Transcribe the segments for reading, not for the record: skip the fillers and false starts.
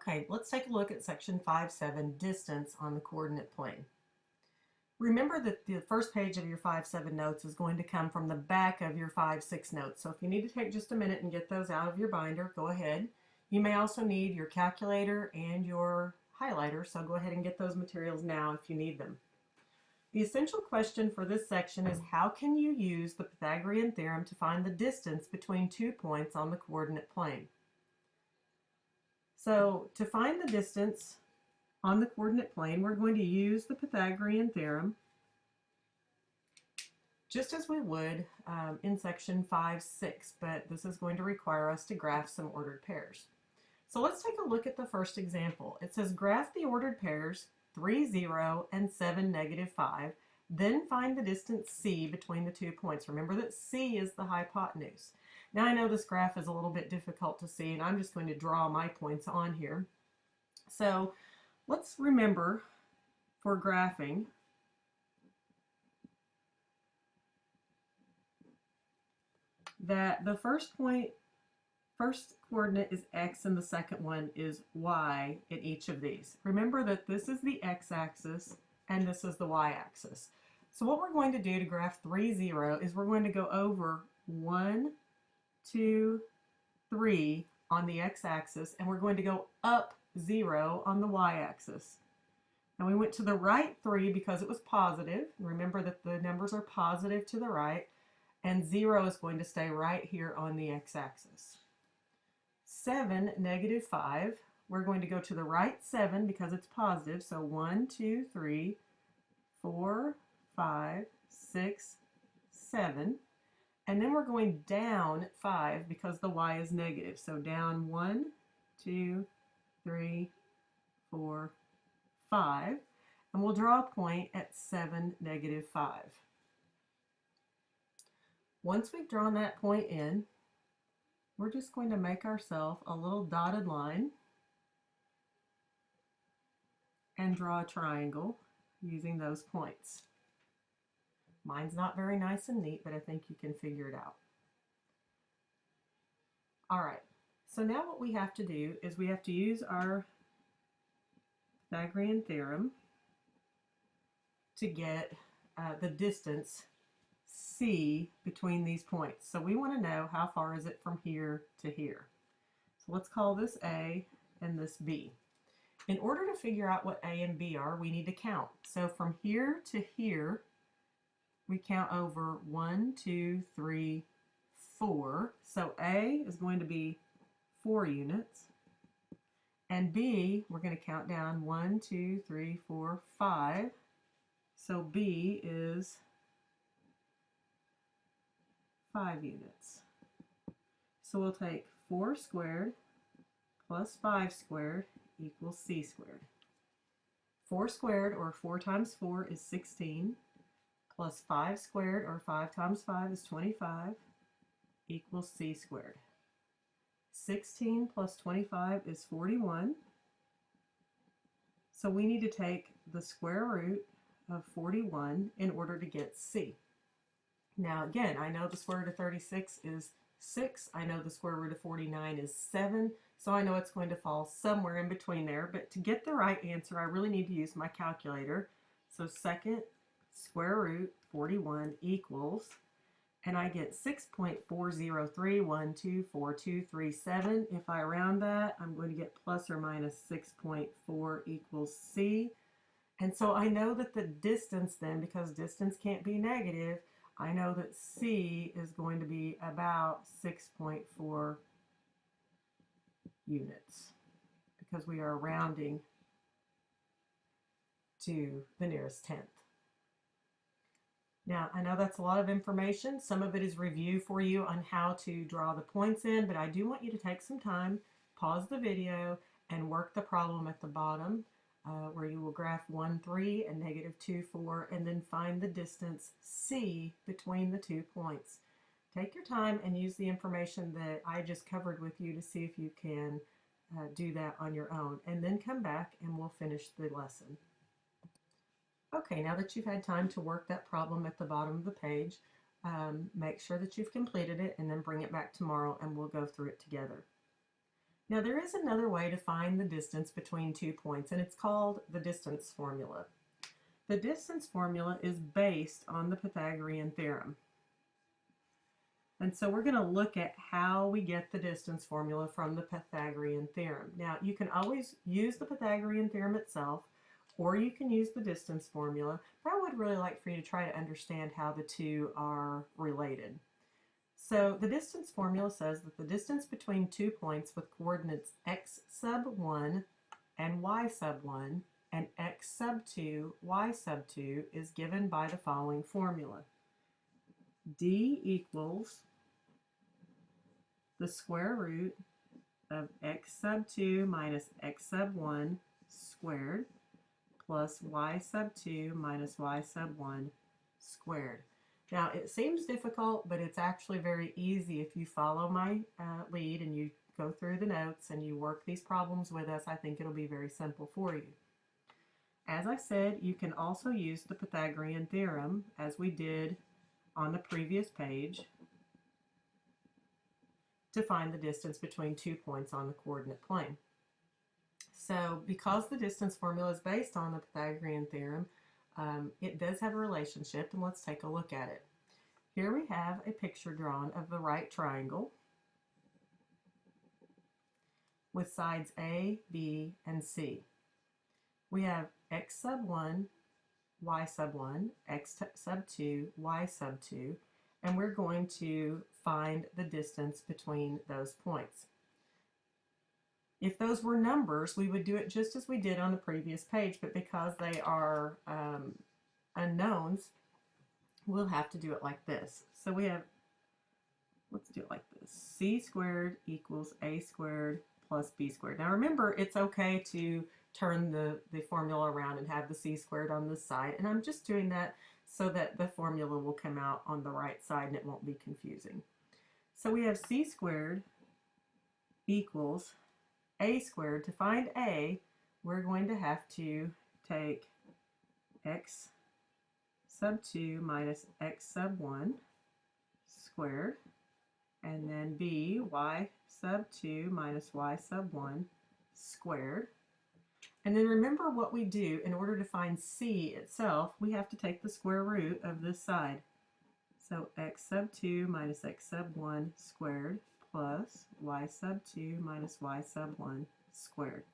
Okay, let's take a look at section 5.7, distance on the coordinate plane. Remember that the first page of your 5.7 notes is going to come from the back of your 5.6 notes. So if you need to take just a minute and get those out of your binder, go ahead. You may also need your calculator and your highlighter, so go ahead and get those materials now if you need them. The essential question for this section is how can you use the Pythagorean theorem to find the distance between 2 points on the coordinate plane? So to find the distance on the coordinate plane, we're going to use the Pythagorean theorem just as we would in section 5.6, but this is going to require us to graph some ordered pairs. So let's take a look at the first example. It says graph the ordered pairs 3, 0 and 7, -5, then find the distance C between the 2 points. Remember that C is the hypotenuse. Now I know this graph is a little bit difficult to see, and I'm just going to draw my points on here. So let's remember for graphing that the first coordinate is x and the second one is y in each of these. Remember that this is the x-axis and this is the y-axis. So what we're going to do to graph 3, 0 is we're going to go over 1, 2, 3 on the x-axis, and we're going to go up 0 on the y-axis. Now we went to the right 3 because it was positive. Remember that the numbers are positive to the right, and 0 is going to stay right here on the x-axis. 7, -5, we're going to go to the right 7 because it's positive, so 1, 2, 3, 4, 5, 6, 7. And then we're going down 5 because the y is negative. So down 1, 2, 3, 4, 5. And we'll draw a point at 7, -5. Once we've drawn that point in, we're just going to make ourselves a little dotted line and draw a triangle using those points. Mine's not very nice and neat, but I think you can figure it out. All right, so now what we have to do is we have to use our Pythagorean theorem to get the distance C between these points. So we want to know how far is it from here to here. So let's call this A and this B. In order to figure out what A and B are, we need to count. So from here to here, we count over 1, 2, 3, 4. So A is going to be 4 units. And B, we're going to count down 1, 2, 3, 4, 5. So B is 5 units. So we'll take 4 squared plus 5 squared equals C squared. 4 squared, or 4 times 4, is 16. Plus 5 squared, or 5 times 5, is 25, equals C squared. 16 plus 25 is 41. So we need to take the square root of 41 in order to get C. Now again, I know the square root of 36 is 6. I know the square root of 49 is 7. So I know it's going to fall somewhere in between there. But to get the right answer, I really need to use my calculator. So second square root 41 equals, and I get 6.403124237. If I round that, I'm going to get plus or minus 6.4 equals C. And so I know that the distance then, because distance can't be negative, I know that C is going to be about 6.4 units because we are rounding to the nearest tenth. Now, I know that's a lot of information. Some of it is review for you on how to draw the points in, but I do want you to take some time, pause the video, and work the problem at the bottom where you will graph 1, 3 and -2, 4, and then find the distance C between the 2 points. Take your time and use the information that I just covered with you to see if you can do that on your own, and then come back and we'll finish the lesson. Okay, now that you've had time to work that problem at the bottom of the page, make sure that you've completed it and then bring it back tomorrow and we'll go through it together. Now there is another way to find the distance between 2 points, and it's called the distance formula. The distance formula is based on the Pythagorean theorem. And so we're going to look at how we get the distance formula from the Pythagorean theorem. Now you can always use the Pythagorean theorem itself, or you can use the distance formula, but I would really like for you to try to understand how the two are related. So the distance formula says that the distance between 2 points with coordinates x sub 1 and y sub 1 and x sub 2, y sub 2 is given by the following formula. D equals the square root of x sub 2 minus x sub 1 squared plus y sub 2 minus y sub 1 squared. Now it seems difficult, but it's actually very easy if you follow my lead and you go through the notes and you work these problems with us. I think it'll be very simple for you. As I said, you can also use the Pythagorean theorem as we did on the previous page to find the distance between 2 points on the coordinate plane. So because the distance formula is based on the Pythagorean theorem, it does have a relationship, and let's take a look at it. Here we have a picture drawn of the right triangle with sides A, B, and C. We have x sub 1, y sub 1, x sub 2, y sub 2, and we're going to find the distance between those points. If those were numbers, we would do it just as we did on the previous page, but because they are unknowns, we'll have to do it like this. So we have, let's do it like this. C squared equals A squared plus B squared. Now remember, it's okay to turn the formula around and have the C squared on this side, and I'm just doing that so that the formula will come out on the right side and it won't be confusing. So we have C squared equals A squared. To find A, we're going to have to take x sub 2 minus x sub 1 squared, and then B, y sub 2 minus y sub 1 squared. And then remember what we do in order to find C itself, we have to take the square root of this side. So x sub 2 minus x sub 1 squared plus y sub 2 minus y sub 1 squared.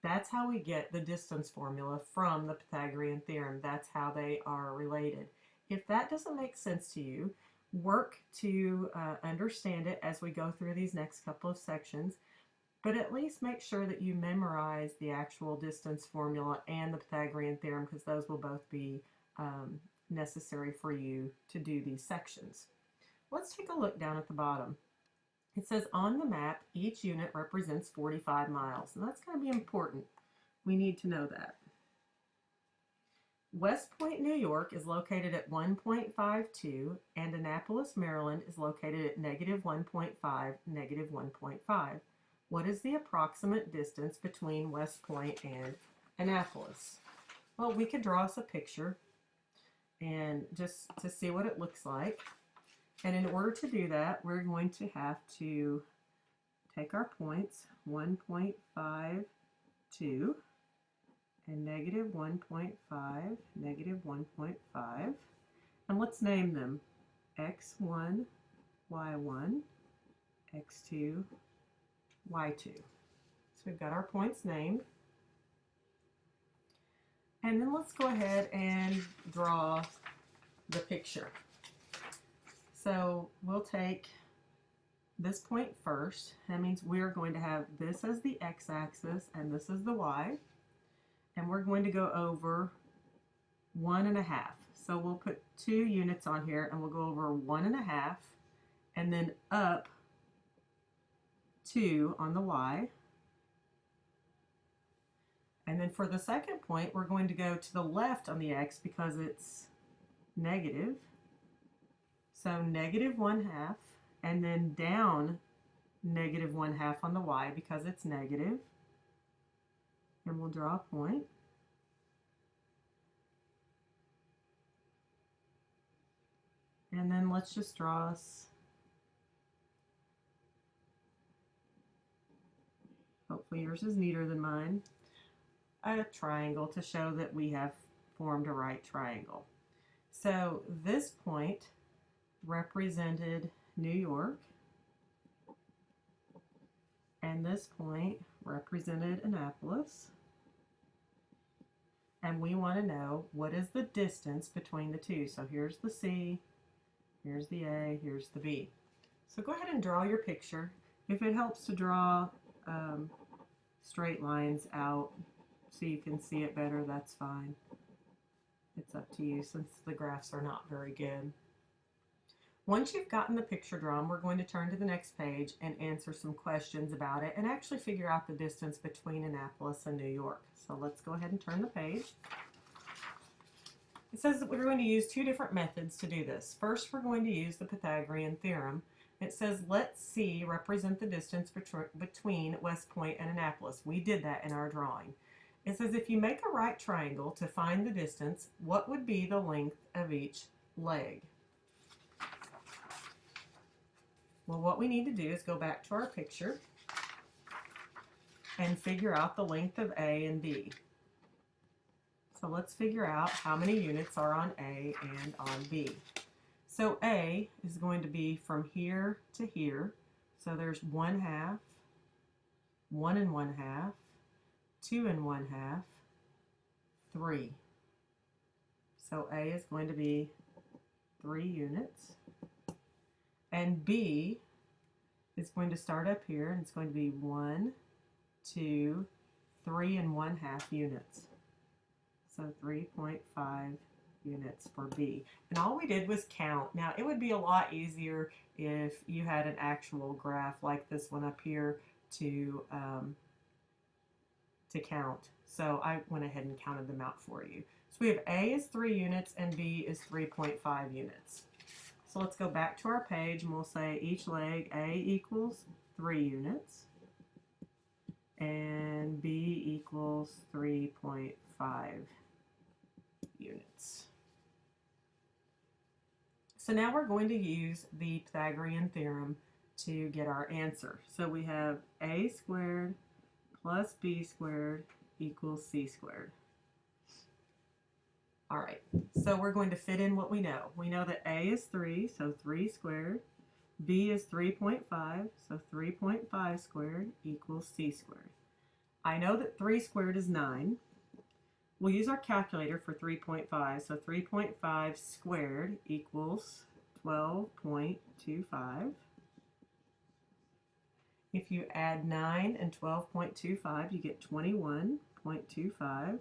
That's how we get the distance formula from the Pythagorean theorem. That's how they are related. If that doesn't make sense to you, work to understand it as we go through these next couple of sections, but at least make sure that you memorize the actual distance formula and the Pythagorean theorem, because those will both be necessary for you to do these sections. Let's take a look down at the bottom. It says on the map, each unit represents 45 miles, and that's going to be important. We need to know that. West Point, New York is located at 1.52, and Annapolis, Maryland is located at -1.5, -1.5. What is the approximate distance between West Point and Annapolis? Well, we could draw us a picture and just to see what it looks like. And in order to do that, we're going to have to take our points, 1.52 and -1.5, -1.5, and let's name them x1, y1, x2, y2. So we've got our points named. And then let's go ahead and draw the picture. So we'll take this point first. That means we're going to have this as the x-axis and this is the y. And we're going to go over 1.5. So we'll put 2 units on here and we'll go over 1.5 and then up 2 on the y. And then for the second point, we're going to go to the left on the x because it's negative. So -1/2, and then down -1/2 on the y because it's negative. And we'll draw a point. And then let's just draw us hopefully yours is neater than mine, a triangle to show that we have formed a right triangle. So this point represented New York, and this point represented Annapolis. And we want to know what is the distance between the two. So here's the C, here's the A, here's the B. So go ahead and draw your picture. If it helps to draw straight lines out so you can see it better, that's fine. It's up to you since the graphs are not very good. Once you've gotten the picture drawn, we're going to turn to the next page and answer some questions about it and actually figure out the distance between Annapolis and New York. So let's go ahead and turn the page. It says that we're going to use two different methods to do this. First, we're going to use the Pythagorean theorem. It says let C represent the distance between West Point and Annapolis. We did that in our drawing. It says if you make a right triangle to find the distance, what would be the length of each leg? Well, what we need to do is go back to our picture and figure out the length of A and B. So let's figure out how many units are on A and on B. So A is going to be from here to here. So there's 1/2, 1 1/2, 2 1/2, 3. So A is going to be 3 units. And B is going to start up here, and it's going to be 1, 2, 3 1/2 units. So 3.5 units for B. And all we did was count. Now, it would be a lot easier if you had an actual graph like this one up here to count. So I went ahead and counted them out for you. So we have A is 3 units and B is 3.5 units. So let's go back to our page and we'll say each leg A equals 3 units and B equals 3.5 units. So now we're going to use the Pythagorean theorem to get our answer. So we have A squared plus B squared equals C squared. All right, so we're going to fit in what we know. We know that A is 3, so 3 squared. B is 3.5, so 3.5 squared equals C squared. I know that 3 squared is 9. We'll use our calculator for 3.5, so 3.5 squared equals 12.25. If you add 9 and 12.25, you get 21.25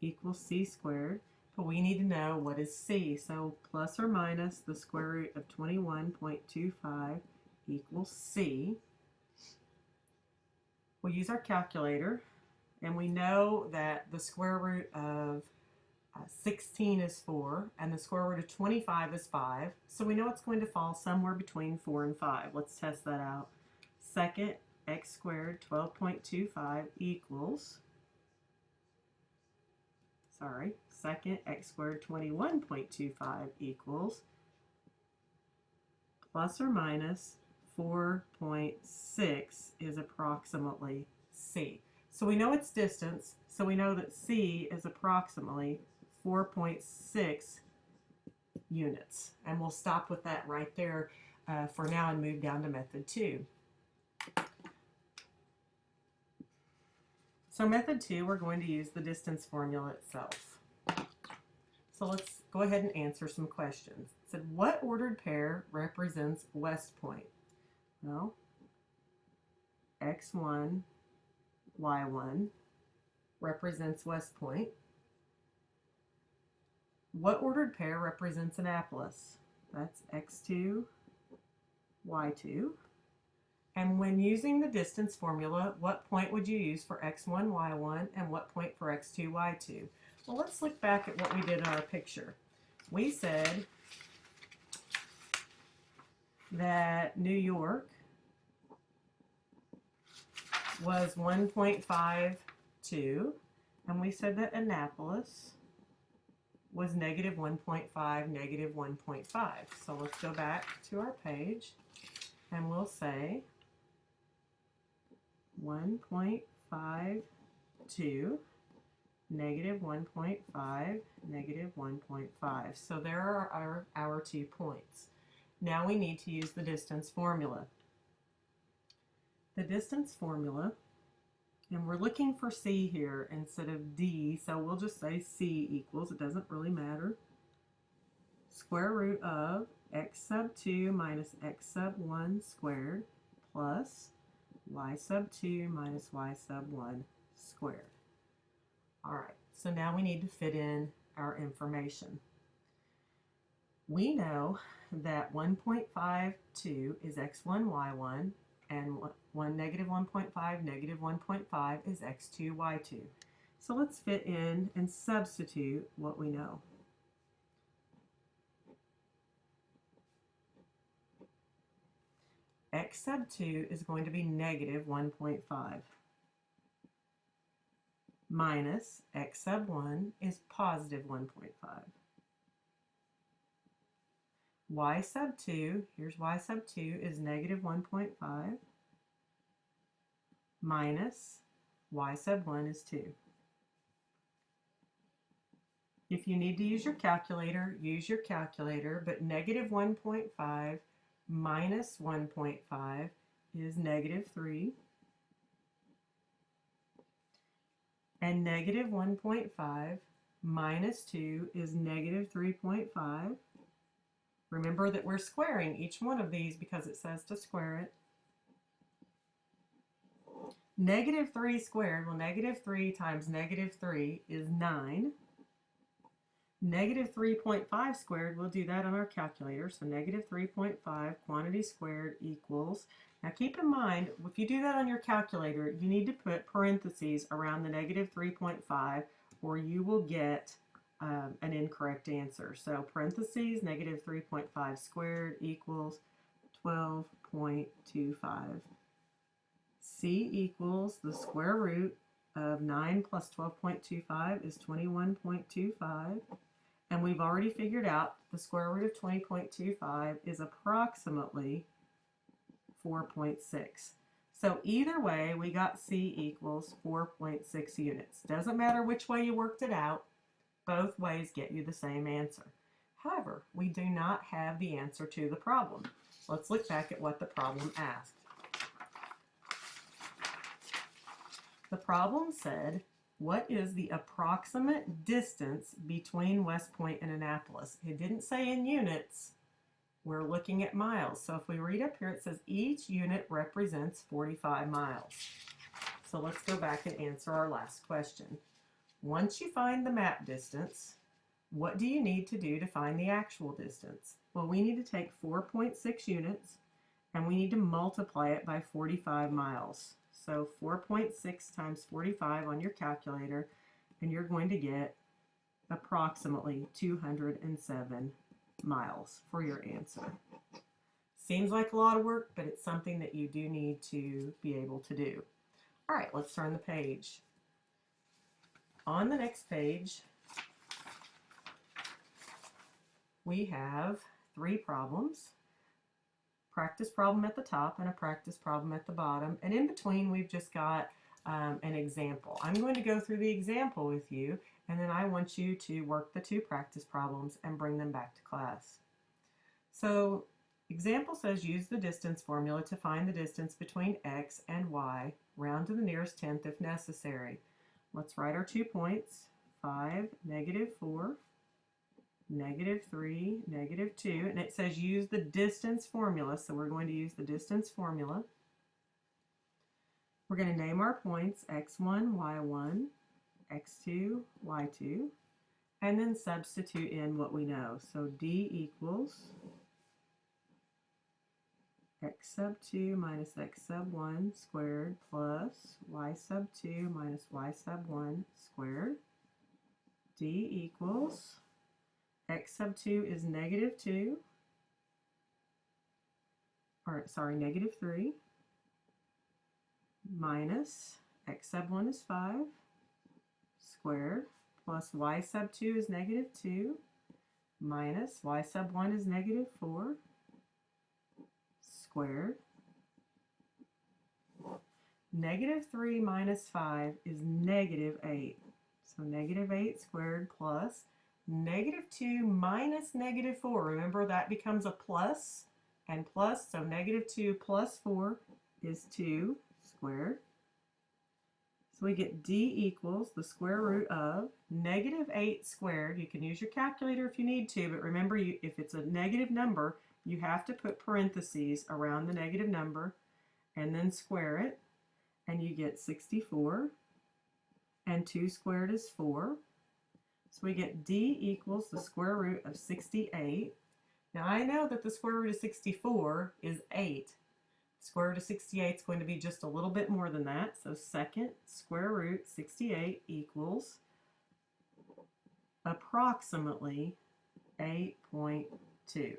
equals C squared. But we need to know what is C. So plus or minus the square root of 21.25 equals C. We'll use our calculator, and we know that the square root of 16 is 4, and the square root of 25 is 5. So we know it's going to fall somewhere between 4 and 5. Let's test that out. Second, x squared 12.25 equals, second x squared 21.25 equals plus or minus 4.6 is approximately C. So we know its distance, so we know that C is approximately 4.6 units. And we'll stop with that right there for now and move down to method 2. So method 2, we're going to use the distance formula itself. So let's go ahead and answer some questions. It said, what ordered pair represents West Point? Well, x1, y1 represents West Point. What ordered pair represents Annapolis? That's x2, y2. And when using the distance formula, what point would you use for x1, y1, and what point for x2, y2? Well, let's look back at what we did in our picture. We said that New York was 1.52, and we said that Annapolis was negative 1.5, negative 1.5. So let's go back to our page, and we'll say 1.52, negative 1.5, negative 1.5. So there are our 2 points. Now we need to use the distance formula. The distance formula, and we're looking for C here instead of D, so we'll just say C equals, it doesn't really matter, square root of x sub 2 minus x sub 1 squared plus y sub 2 minus y sub 1 squared. All right, so now we need to fit in our information. We know that 1.52 is x1, y1, and 1 negative 1.5, negative 1.5 is x2, y2. So let's fit in and substitute what we know. X sub 2 is going to be negative 1.5 minus x sub 1 is positive 1.5. Y sub 2, here's y sub 2, is negative 1.5 minus y sub 1 is 2. If you need to use your calculator, use your calculator, but negative 1.5 minus 1.5 is negative 3. And negative 1.5 minus 2 is negative 3.5. Remember that we're squaring each one of these because it says to square it. Negative 3 squared, well, negative 3 times negative 3 is 9. Negative 3.5 squared, we'll do that on our calculator. So negative 3.5 quantity squared equals, now keep in mind, if you do that on your calculator, you need to put parentheses around the negative 3.5 or you will get an incorrect answer. So parentheses, negative 3.5 squared equals 12.25. C equals the square root of 9 plus 12.25 is 21.25. And we've already figured out the square root of 20.25 is approximately 4.6. So either way, we got C equals 4.6 units. Doesn't matter which way you worked it out, both ways get you the same answer. However, we do not have the answer to the problem. Let's look back at what the problem asked. The problem said, what is the approximate distance between West Point and Annapolis? It didn't say in units. We're looking at miles. So if we read up here, it says each unit represents 45 miles. So let's go back and answer our last question. Once you find the map distance, what do you need to do to find the actual distance? Well, we need to take 4.6 units and we need to multiply it by 45 miles. So 4.6 times 45 on your calculator, and you're going to get approximately 207 miles for your answer. Seems like a lot of work, but it's something that you do need to be able to do. All right, let's turn the page. On the next page, we have 3 problems. Practice problem at the top and a practice problem at the bottom, and in between we've just got an example. I'm going to go through the example with you, and then I want you to work the 2 practice problems and bring them back to class. So example says use the distance formula to find the distance between x and y, round to the nearest tenth if necessary. Let's write our 2 points, 5, negative 4, negative 3, negative 2, and it says use the distance formula, so we're going to use the distance formula. We're going to name our points x1, y1, x2, y2, and then substitute in what we know. So D equals x sub 2 minus x sub 1 squared plus y sub 2 minus y sub 1 squared. D equals x sub 2 is negative 2, or sorry, negative 3, minus x sub 1 is 5, squared, plus y sub 2 is negative 2, minus y sub 1 is negative 4, squared. Negative 3 minus 5 is negative 8. So negative 8 squared plus negative 2 minus negative 4. Remember, that becomes a plus and plus, so negative 2 plus 4 is 2 squared. So we get d equals the square root of negative 8 squared. You can use your calculator if you need to, but remember, if it's a negative number, you have to put parentheses around the negative number and then square it, and you get 64, and 2 squared is 4. So we get d equals the square root of 68. Now I know that the square root of 64 is 8. The square root of 68 is going to be just a little bit more than that. So second square root 68 equals approximately 8.2.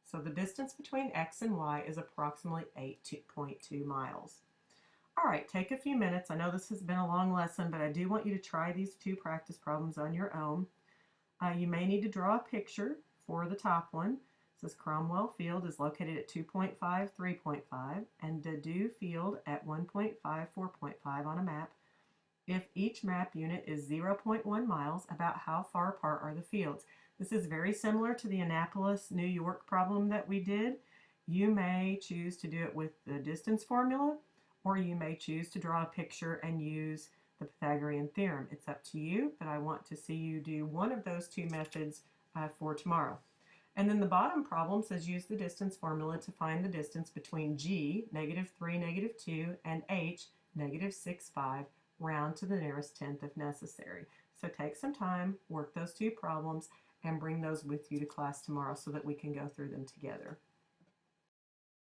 So the distance between x and y is approximately 8.2 miles. All right, take a few minutes. I know this has been a long lesson, but I do want you to try these two practice problems on your own. You may need to draw a picture for the top one. It says Cromwell Field is located at 2.5, 3.5, and Dedeaux Field at 1.5, 4.5 on a map. If each map unit is 0.1 miles, about how far apart are the fields? This is very similar to the Annapolis, New York problem that we did. You may choose to do it with the distance formula, or you may choose to draw a picture and use the Pythagorean theorem. It's up to you, but I want to see you do one of those two methods for tomorrow. And then the bottom problem says use the distance formula to find the distance between g, negative 3, negative 2, and h, negative 6, 5, round to the nearest tenth if necessary. So take some time, work those two problems, and bring those with you to class tomorrow so that we can go through them together.